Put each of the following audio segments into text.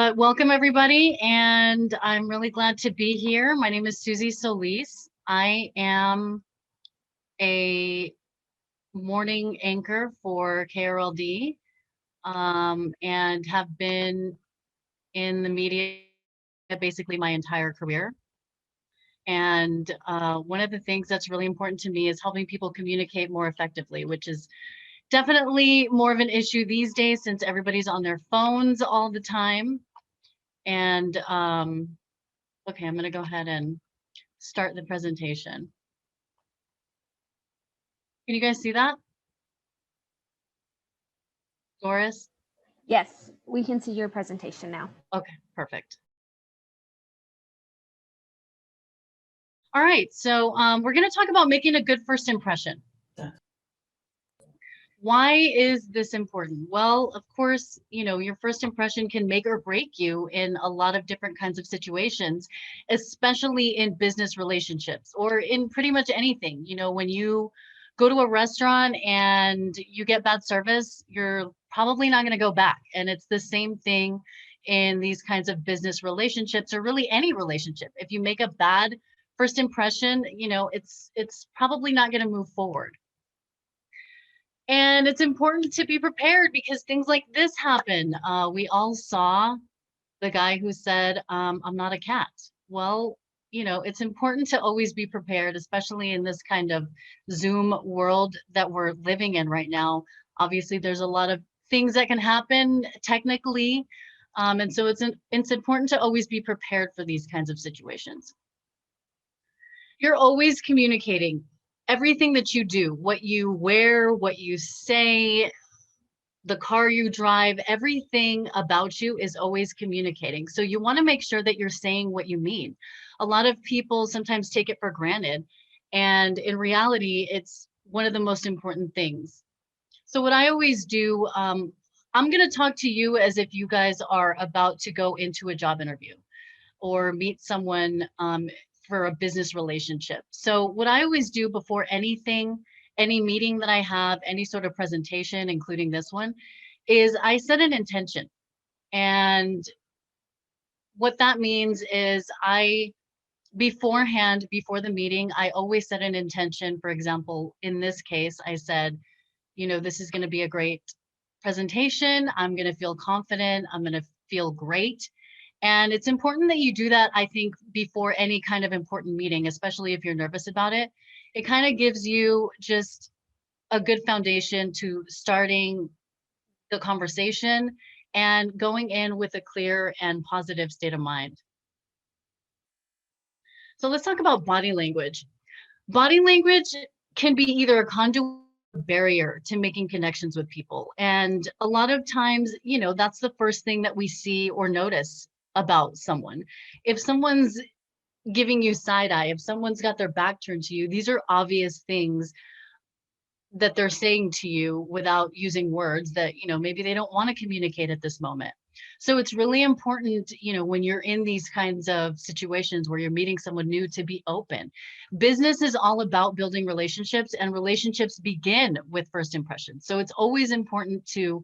But welcome everybody, and I'm really glad to be here. My name is Susie Solis. I am a morning anchor for KRLD and have been in the media basically my entire career. And one of the things that's really important to me is helping people communicate more effectively, which is definitely more of an issue these days since everybody's on their phones all the time. And okay, I'm going to go ahead and start the presentation. Can you guys see that? Doris? Yes, we can see your presentation now. Okay, perfect. All right, so we're going to talk about making a good first impression. Why is this important? Well, of course, you know, your first impression can make or break you in a lot of different kinds of situations, especially in business relationships or in pretty much anything. You know, when you go to a restaurant and you get bad service, you're probably not going to go back. And it's the same thing in these kinds of business relationships or really any relationship. If you make a bad first impression, you know, it's probably not going to move forward. And it's important to be prepared because things like this happen. We all saw the guy who said, I'm not a cat. Well, you know, it's important to always be prepared, especially in this kind of Zoom world that we're living in right now. Obviously, there's a lot of things that can happen technically. And so it's important to always be prepared for these kinds of situations. You're always communicating everything that you do, what you wear, what you say, the car you drive, everything about you is always communicating. So you want to make sure that you're saying what you mean. A lot of people sometimes take it for granted. And in reality, it's one of the most important things. So what I always do, I'm going to talk to you as if you guys are about to go into a job interview or meet someone for a business relationship. So what I always do before anything, any meeting that I have, any sort of presentation, including this one, is I set an intention. And what that means is beforehand, before the meeting, I always set an intention. For example, in this case, I said, you know, this is going to be a great presentation. I'm going to feel confident. I'm going to feel great. And it's important that you do that, I think, before any kind of important meeting, especially if you're nervous about it. It kind of gives you just a good foundation to starting the conversation and going in with a clear and positive state of mind. So let's talk about body language. Body language can be either a conduit barrier to making connections with people. And a lot of times, you know, that's the first thing that we see or notice about someone. If someone's giving you side eye, if someone's got their back turned to you, these are obvious things that they're saying to you without using words that, you know, maybe they don't want to communicate at this moment. So it's really important, you know, when you're in these kinds of situations where you're meeting someone new, to be open. Business is all about building relationships, and relationships begin with first impressions. So it's always important to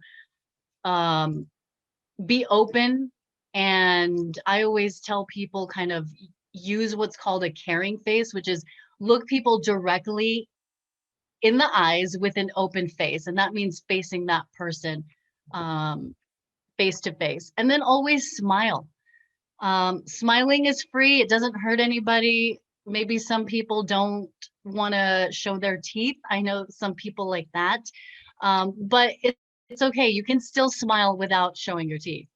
be open. And I always tell people kind of use what's called a caring face, which is look people directly in the eyes with an open face. And that means facing that person face to face. And then always smile. Smiling is free. It doesn't hurt anybody. Maybe some people don't want to show their teeth. I know some people like that. But it's okay. You can still smile without showing your teeth.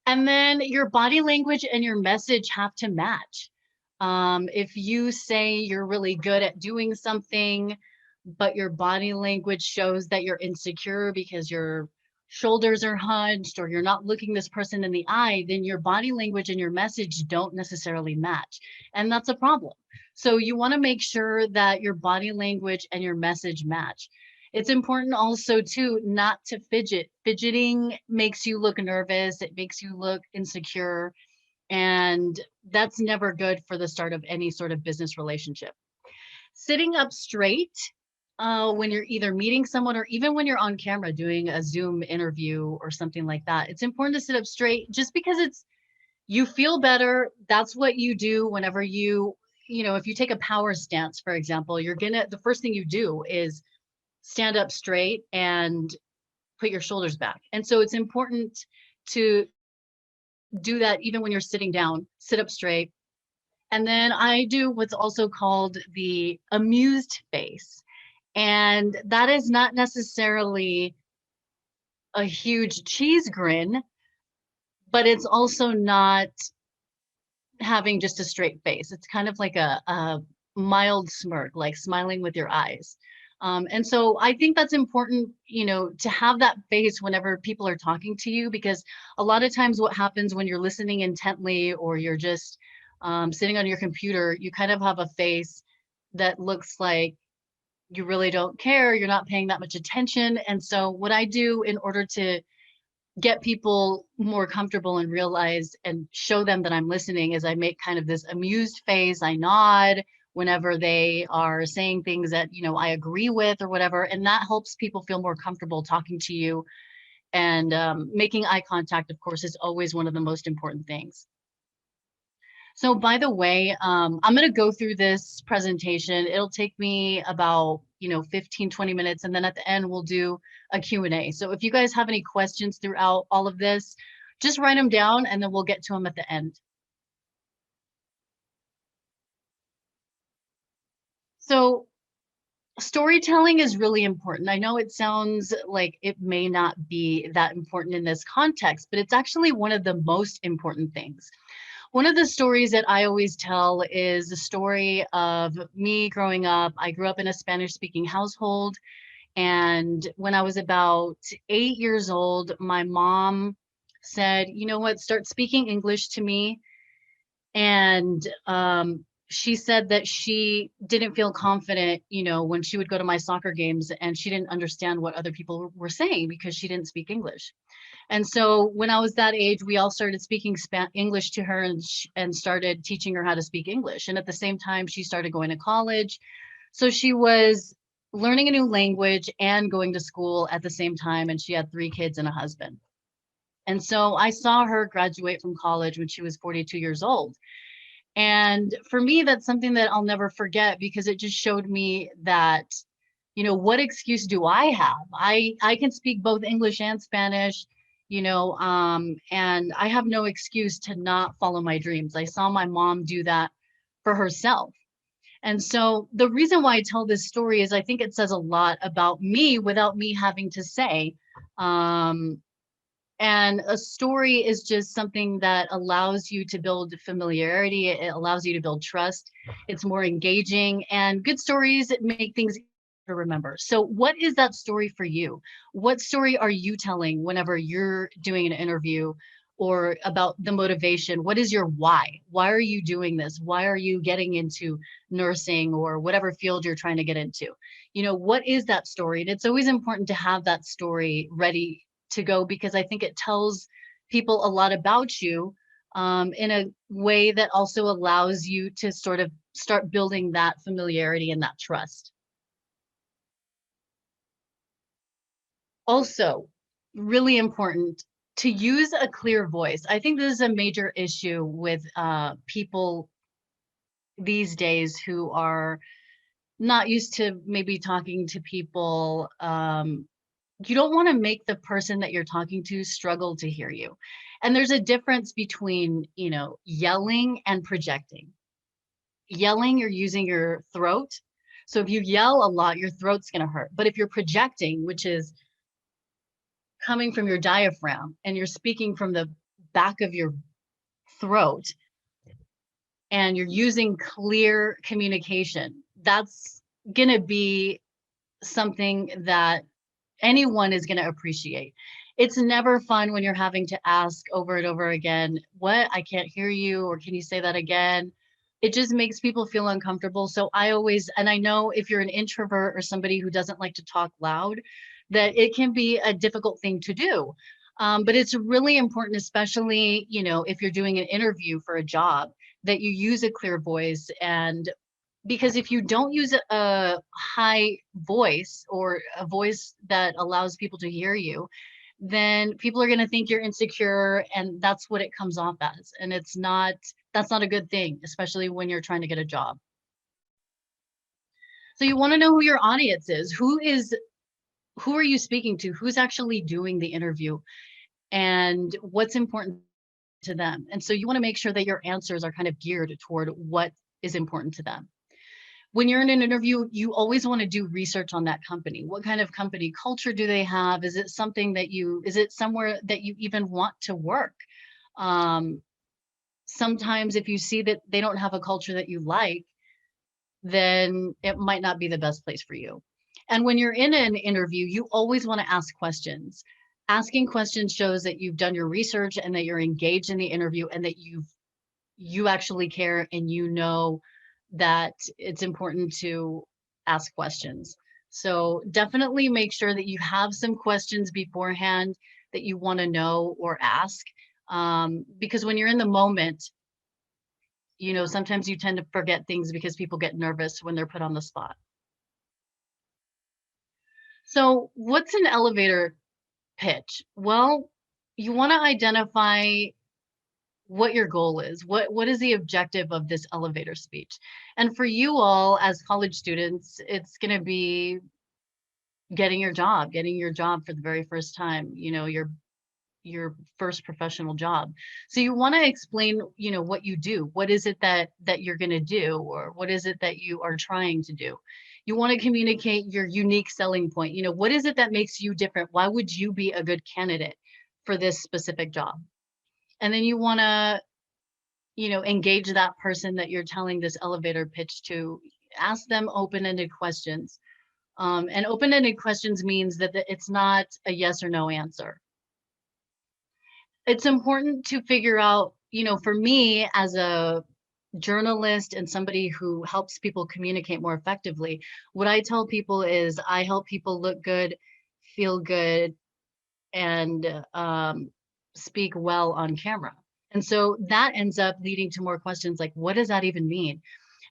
And then your body language and your message have to match. If you say you're really good at doing something, but your body language shows that you're insecure because your shoulders are hunched or you're not looking this person in the eye, then your body language and your message don't necessarily match. And that's a problem. So you want to make sure that your body language and your message match. It's important also too not to fidget. Fidgeting makes you look nervous. It makes you look insecure. And that's never good for the start of any sort of business relationship. Sitting up straight when you're either meeting someone or even when you're on camera doing a Zoom interview or something like that, it's important to sit up straight just because you feel better. That's what you do whenever if you take a power stance, for example, the first thing you do is stand up straight and put your shoulders back. And so it's important to do that even when you're sitting down, sit up straight. And then I do what's also called the amused face. And that is not necessarily a huge cheese grin, but it's also not having just a straight face. It's kind of like a mild smirk, like smiling with your eyes. And so I think that's important, to have that face whenever people are talking to you, because a lot of times what happens when you're listening intently or you're just sitting on your computer, you kind of have a face that looks like you really don't care, you're not paying that much attention. And so what I do in order to get people more comfortable and realize and show them that I'm listening is I make kind of this amused face. I nod whenever they are saying things that, I agree with or whatever. And that helps people feel more comfortable talking to you. And making eye contact, of course, is always one of the most important things. So by the way, I'm going to go through this presentation. It'll take me about, 15, 20 minutes. And then at the end, we'll do a Q&A. So if you guys have any questions throughout all of this, just write them down and then we'll get to them at the end. So storytelling is really important. I know it sounds like it may not be that important in this context, but it's actually one of the most important things. One of the stories that I always tell is the story of me growing up. I grew up in a Spanish-speaking household, and when I was about 8 years old, my mom said, "You know what? Start speaking English to me." And she said that she didn't feel confident, when she would go to my soccer games, and she didn't understand what other people were saying because she didn't speak English. And so when I was that age, we all started speaking English to her and started teaching her how to speak English. And at the same time, she started going to college. So she was learning a new language and going to school at the same time. And she had 3 kids and a husband. And so I saw her graduate from college when she was 42 years old. And for me, that's something that I'll never forget because it just showed me that, what excuse do I have? I can speak both English and Spanish, and I have no excuse to not follow my dreams. I saw my mom do that for herself. And so the reason why I tell this story is I think it says a lot about me without me having to say. And a story is just something that allows you to build familiarity. It allows you to build trust. It's more engaging, and good stories make things easier to remember. So what is that story for you? What story are you telling whenever you're doing an interview or about the motivation? What is your why? Why are you doing this? Why are you getting into nursing or whatever field you're trying to get into? What is that story? And it's always important to have that story ready to go because I think it tells people a lot about you in a way that also allows you to sort of start building that familiarity and that trust. Also, really important to use a clear voice. I think this is a major issue with people these days who are not used to maybe talking to people. You don't want to make the person that you're talking to struggle to hear you. And there's a difference between, yelling and projecting. Yelling, you're using your throat. So if you yell a lot, your throat's going to hurt. But if you're projecting, which is coming from your diaphragm and you're speaking from the back of your throat and you're using clear communication, that's going to be something that anyone is going to appreciate. It's never fun when you're having to ask over and over again, what? I can't hear you, or can you say that again? It just makes people feel uncomfortable. So and I know if you're an introvert or somebody who doesn't like to talk loud, that it can be a difficult thing to do. But it's really important, especially, if you're doing an interview for a job, that you use a clear voice and Because if you don't use a high voice or a voice that allows people to hear you, then people are going to think you're insecure, and that's what it comes off as. And that's not a good thing, especially when you're trying to get a job. So you want to know who your audience is. Who are you speaking to? Who's actually doing the interview, and what's important to them? And so you want to make sure that your answers are kind of geared toward what is important to them. When you're in an interview, you always want to do research on that company. What kind of company culture do they have? Is it somewhere that you even want to work? Um, Sometimes if you see that they don't have a culture that you like, then it might not be the best place for you. And when you're in an interview, you always want to ask questions. Asking questions shows that you've done your research and that you're engaged in the interview, and that you actually care, and you know that it's important to ask questions. So definitely make sure that you have some questions beforehand that you want to know or ask. Because when you're in the moment, sometimes you tend to forget things because people get nervous when they're put on the spot. So what's an elevator pitch? Well, you want to identify what your goal is. What is the objective of this elevator speech? And for you all as college students, it's going to be getting your job for the very first time, your first professional job. So you want to explain, what you do. What is it that you're going to do, or what is it that you are trying to do? You want to communicate your unique selling point. What is it that makes you different? Why would you be a good candidate for this specific job? And then you want to engage that person that you're telling this elevator pitch to. Ask them open-ended questions. And open-ended questions means that it's not a yes or no answer. It's important to figure out, for me as a journalist and somebody who helps people communicate more effectively, what I tell people is I help people look good, feel good, and speak well on camera. And so that ends up leading to more questions like, what does that even mean?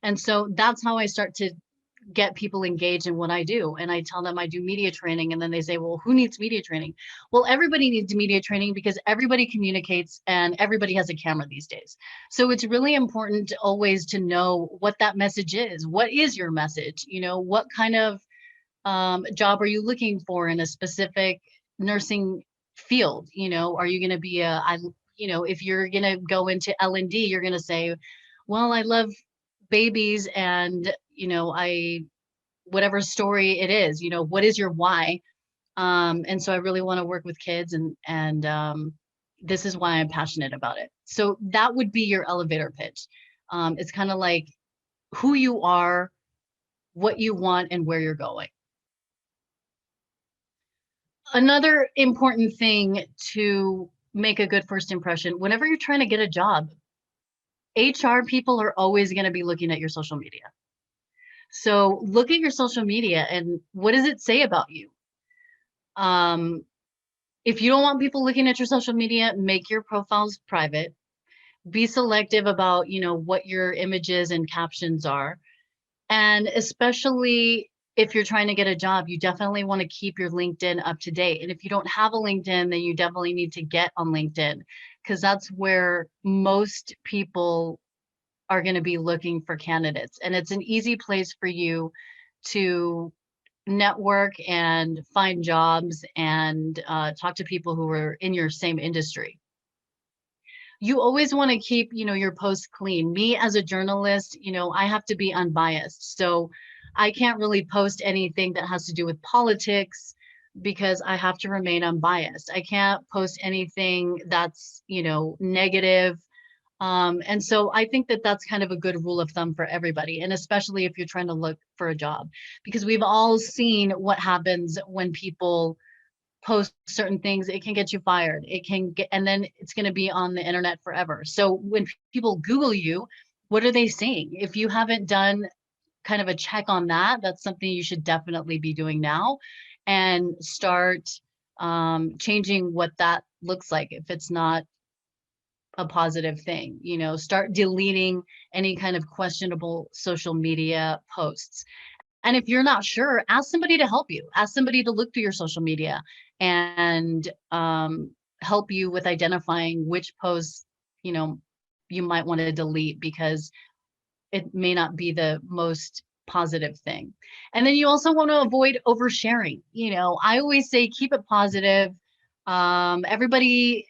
And so that's how I start to get people engaged in what I do. And I tell them I do media training, and then they say, well, who needs media training? Well, everybody needs media training because everybody communicates and everybody has a camera these days. So it's really important always to know what that message is. What is your message? What kind of job are you looking for in a specific nursing field? Are you going to be if you're going to go into L&D, you're going to say, well, I love babies, and I whatever story it is, what is your why? And so I really want to work with kids, and this is why I'm passionate about it. So that would be your elevator pitch. It's kind of like who you are, what you want, and where you're going. Another important thing to make a good first impression, whenever you're trying to get a job, HR people are always going to be looking at your social media. So look at your social media and what does it say about you? If you don't want people looking at your social media, make your profiles private. Be selective about, what your images and captions are. And especially if you're trying to get a job, you definitely want to keep your LinkedIn up to date. And if you don't have a LinkedIn, then you definitely need to get on LinkedIn, because that's where most people are going to be looking for candidates. And it's an easy place for you to network and find jobs and talk to people who are in your same industry. You always want to keep, your posts clean. Me as a journalist, I have to be unbiased. So I can't really post anything that has to do with politics because I have to remain unbiased. I can't post anything that's, negative. And so I think that that's kind of a good rule of thumb for everybody, and especially if you're trying to look for a job, because we've all seen what happens when people post certain things. It can get you fired. And then it's going to be on the internet forever. So when people Google you, what are they seeing? If you haven't done kind of a check on that, that's something you should definitely be doing now, and start changing what that looks like if it's not a positive thing. You know, start deleting any kind of questionable social media posts. And if you're not sure, ask somebody to help you. Ask somebody to look through your social media and help you with identifying which posts, you know, you might want to delete because it may not be the most positive thing. And then you also want to avoid oversharing. You know, I always say keep it positive. Everybody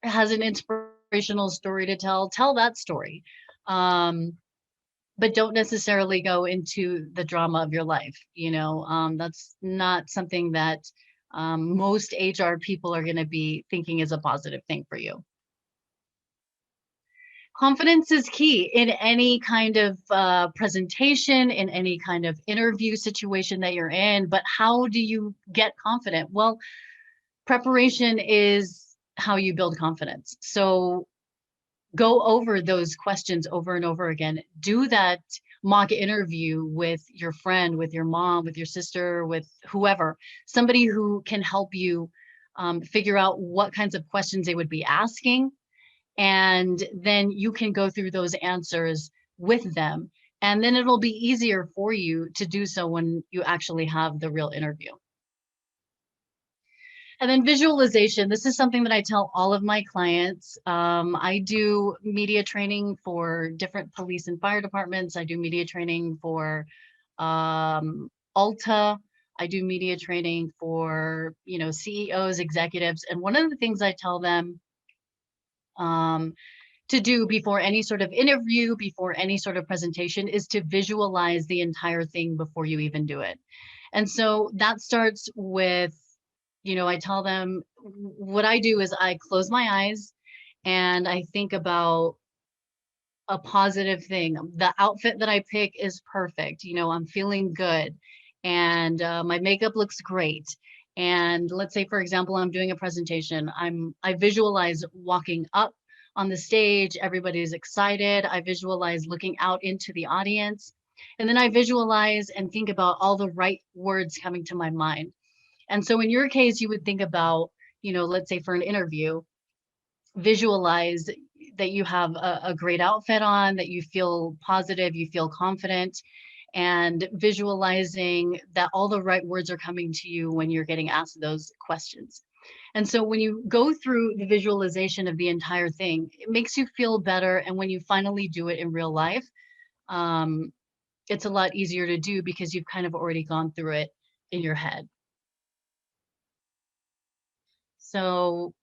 has an inspirational story to tell. Tell that story. But don't necessarily go into the drama of your life. You know, that's not something that most HR people are going to be thinking is a positive thing for you. Confidence is key in any kind of presentation, in any kind of interview situation that you're in. But how do you get confident? Well, preparation is how you build confidence. So go over those questions over and over again. Do that mock interview with your friend, with your mom, with your sister, with whoever, somebody who can help you figure out what kinds of questions they would be asking. And then you can go through those answers with them. And then it'll be easier for you to do so when you actually have the real interview. And then visualization. This is something that I tell all of my clients. I do media training for different police and fire departments. I do media training for Alta. I do media training for, you know, CEOs, executives. And one of the things I tell them to do before any sort of interview, before any sort of presentation, is to visualize the entire thing before you even do it. And so that starts with, you know, I tell them what I do is I close my eyes and I think about a positive thing. The outfit that I pick is perfect. You know, I'm feeling good and my makeup looks great. And let's say, for example, I'm doing a presentation. I visualize walking up on the stage. Everybody's excited. I visualize looking out into the audience. And then I visualize and think about all the right words coming to my mind. And so in your case, you would think about, you know, let's say for an interview, visualize that you have a great outfit on, that you feel positive, you feel confident, and visualizing that all the right words are coming to you when you're getting asked those questions. And so when you go through the visualization of the entire thing, it makes you feel better. And when you finally do it in real life, it's a lot easier to do because you've kind of already gone through it in your head. So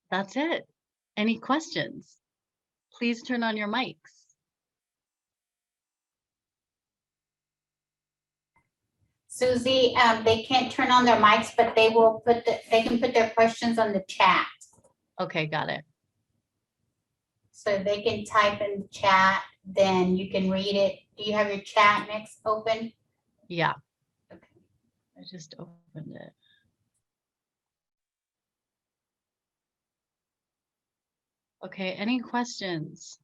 that's it. Any questions? Please turn on your mics. Susie, they can't turn on their mics, but they can put their questions on the chat. Okay, got it. So they can type in the chat, then you can read it. Do you have your chat next open? Yeah. Okay. I just opened it. Okay, any questions?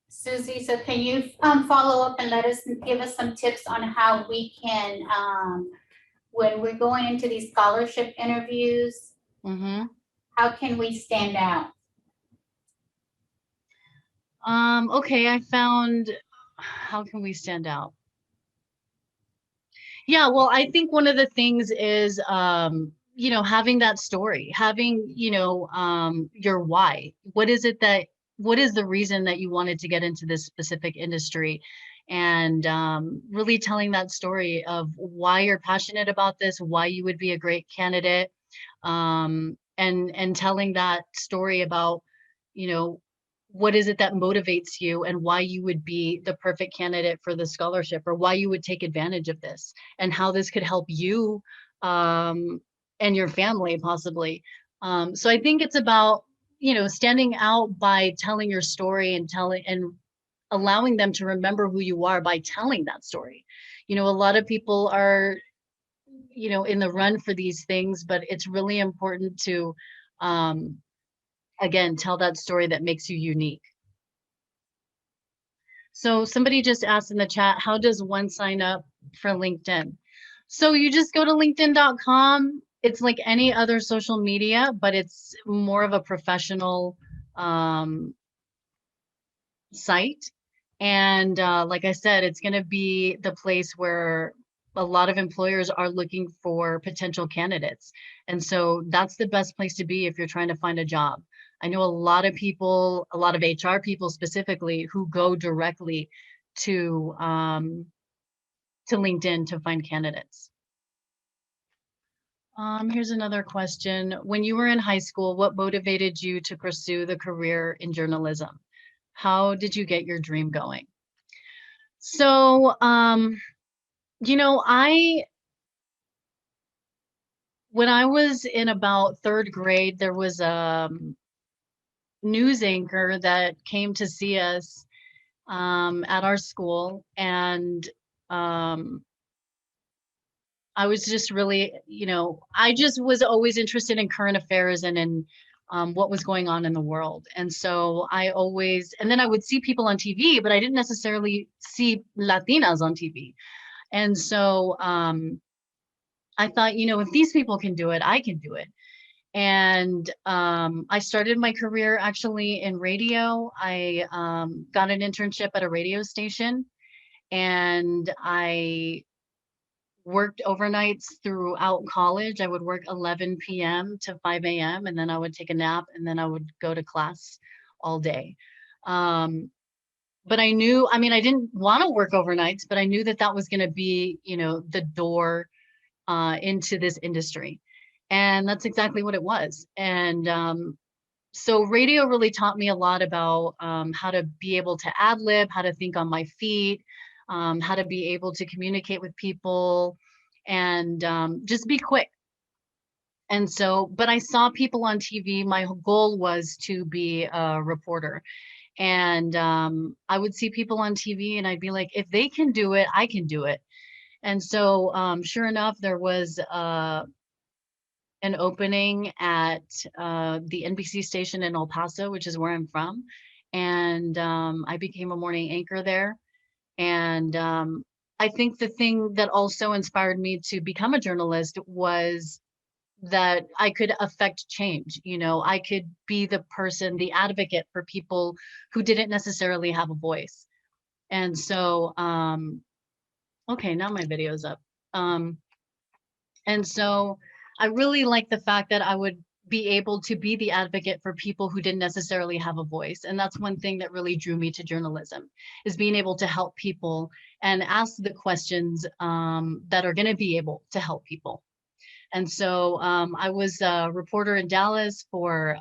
Susie, so can you follow up and give us some tips on how we can, when we're going into these scholarship interviews, how can we stand out? Okay, I found, how can we stand out? Yeah, well, I think one of the things is, you know, having that story, having, you know, your why. What is the reason that you wanted to get into this specific industry? And really telling that story of why you're passionate about this, why you would be a great candidate, and telling that story about, you know, what is it that motivates you and why you would be the perfect candidate for the scholarship, or why you would take advantage of this, and how this could help you and your family possibly. So I think it's about, you know, standing out by telling your story and allowing them to remember who you are by telling that story. You know, a lot of people are, you know, in the run for these things, but it's really important to again tell that story that makes you unique. So somebody just asked in the chat, how does one sign up for LinkedIn? So you just go to linkedin.com. It's like any other social media, but it's more of a professional site. And like I said, it's going to be the place where a lot of employers are looking for potential candidates. And so that's the best place to be if you're trying to find a job. I know a lot of people, a lot of HR people specifically, who go directly to LinkedIn to find candidates. Here's another question. When you were in high school, what motivated you to pursue the career in journalism? How did you get your dream going? So, you know, when I was in about third grade, there was a news anchor that came to see us at our school, and I was just really, I just was always interested in current affairs and in what was going on in the world. And so and then I would see people on TV, but I didn't necessarily see Latinas on TV. And so I thought, if these people can do it, I can do it. And I started my career actually in radio. I got an internship at a radio station, and I worked overnights throughout college. I would work 11 p.m. to 5 a.m. and then I would take a nap, and then I would go to class all day. But I knew, I didn't want to work overnights, but I knew that that was going to be, the door into this industry. And that's exactly what it was. And so radio really taught me a lot about how to be able to ad lib, how to think on my feet, how to be able to communicate with people, and just be quick. And so, but I saw people on TV. My goal was to be a reporter. And I would see people on TV and I'd be like, if they can do it, I can do it. And so sure enough, there was an opening at the NBC station in El Paso, which is where I'm from. And I became a morning anchor there. And I think the thing that also inspired me to become a journalist was that I could affect change. I could be the person, the advocate for people who didn't necessarily have a voice. And so, okay, now my video's up. And so I really like the fact that I would be able to be the advocate for people who didn't necessarily have a voice. And that's one thing that really drew me to journalism, is being able to help people and ask the questions that are going to be able to help people. And so I was a reporter in Dallas for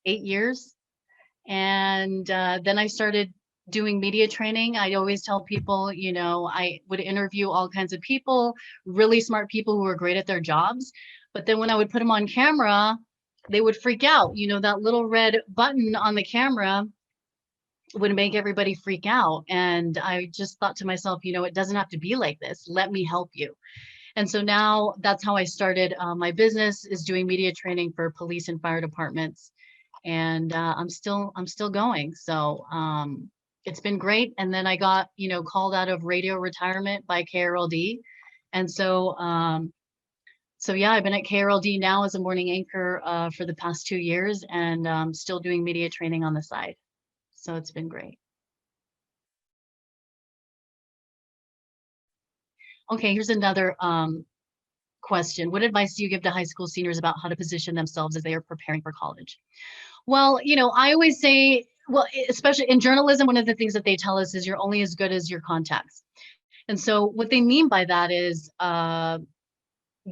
8 years. And then I started doing media training. I always tell people, I would interview all kinds of people, really smart people who were great at their jobs. But then when I would put them on camera, they would freak out. That little red button on the camera would make everybody freak out. And I just thought to myself, it doesn't have to be like this. Let me help you. And so now that's how I started my business, is doing media training for police and fire departments. And I'm still going. So it's been great. And then I got, called out of radio retirement by KRLD. And so, yeah, I've been at KRLD now as a morning anchor for the past 2 years, and still doing media training on the side. So it's been great. Okay, here's another question. What advice do you give to high school seniors about how to position themselves as they are preparing for college? Well, I always say, well, especially in journalism, one of the things that they tell us is you're only as good as your contacts. And so what they mean by that is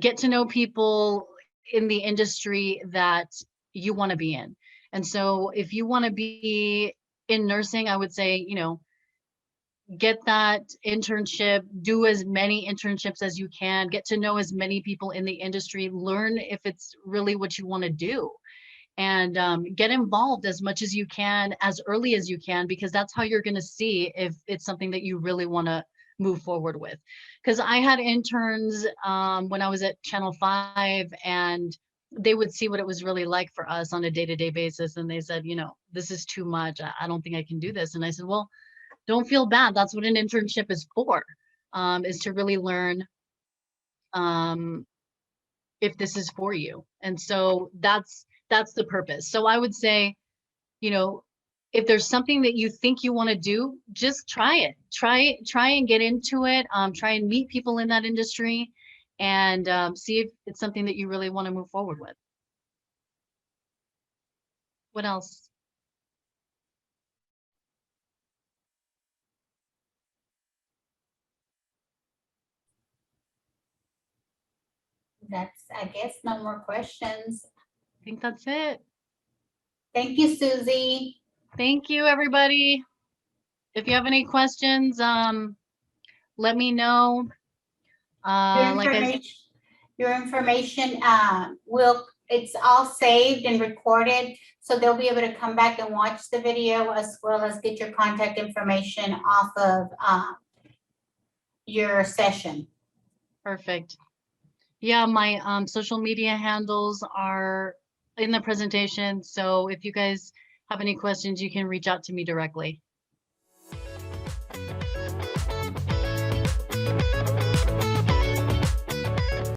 get to know people in the industry that you want to be in. And so if you want to be in nursing, I would say, get that internship, do as many internships as you can, get to know as many people in the industry, learn if it's really what you want to do, and get involved as much as you can, as early as you can, because that's how you're going to see if it's something that you really want to move forward with. Because I had interns when I was at Channel 5, and they would see what it was really like for us on a day-to-day basis. And they said, you know, this is too much. I don't think I can do this. And I said, well, don't feel bad. That's what an internship is for, is to really learn if this is for you. And so that's the purpose. So I would say, you know, if there's something that you think you want to do, just try it. Try and get into it. Try and meet people in that industry and see if it's something that you really want to move forward with. What else? That's, I guess, no more questions. I think that's it. Thank you, Susie. Thank you, everybody. If you have any questions, let me know. Your information, it's all saved and recorded, so they'll be able to come back and watch the video as well as get your contact information off of, your session. Perfect. Yeah, my social media handles are in the presentation. So if you guys have any questions, you can reach out to me directly.